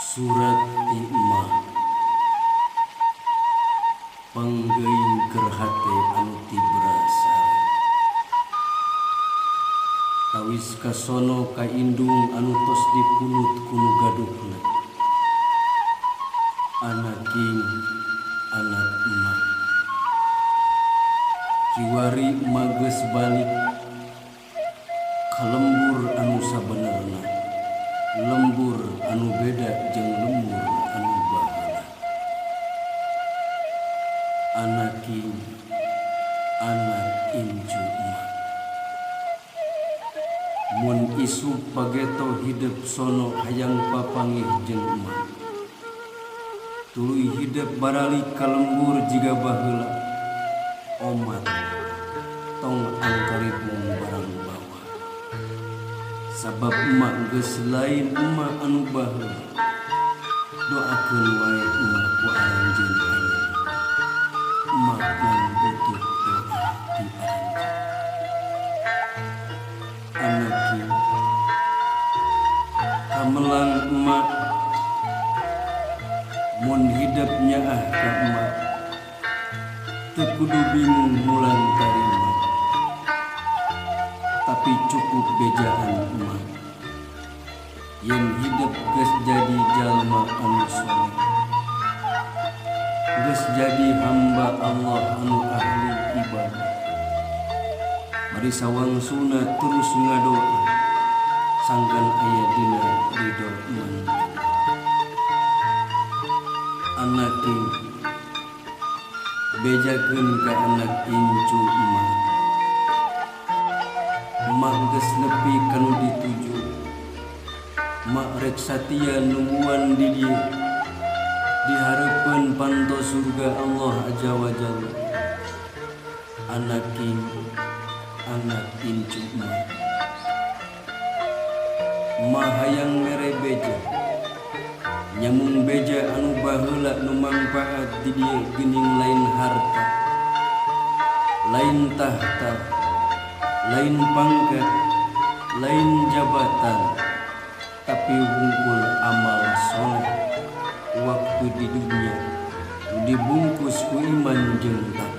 Surat Imah panggeing keur hate anu ti berasa tawis kasono ka indung anu tos dipunut kunu gaduhna anak king anak emak kiwari mages balik ka lembur anu sabenerna lembur anu beda jeung lembur anu baheula anak king anak incu emak mun isuk pageto hidup sono hayang papangih jeung emak tuluy hidup baralik ka lembur jiga baheula omat tong angkaribung barang bawa sabab emak geus lain emak anu baheula doakeun wae emak ku aranjeun ayeuna emak mun butuh doa di aranjeun anak kieu kamelang emak mun hidup nyaah ka emak teu kudu bingung mulang tarima tapi cukup bejaan emak yen hidup geus jadi jalma anu saleh geus jadi hamba Allah anu ahli ibadah bari sawangsuna terus ngadoa sangkan aya dina ridho emak anak king bejakeun ka anak incu emak emak geus nepi kanu dituju emak rek satia nungguan di dieu dihareupeun panto surga Allah azza wa jalla anak king anak incu emak emak hayang mere beja nyamung beja anu baheula nu mangpaat di dieu geuning lain harta lain tahta lain pangkat lain jabatan tapi wungkul amal soleh waktu di dunia dibungkus ku iman jeung takwa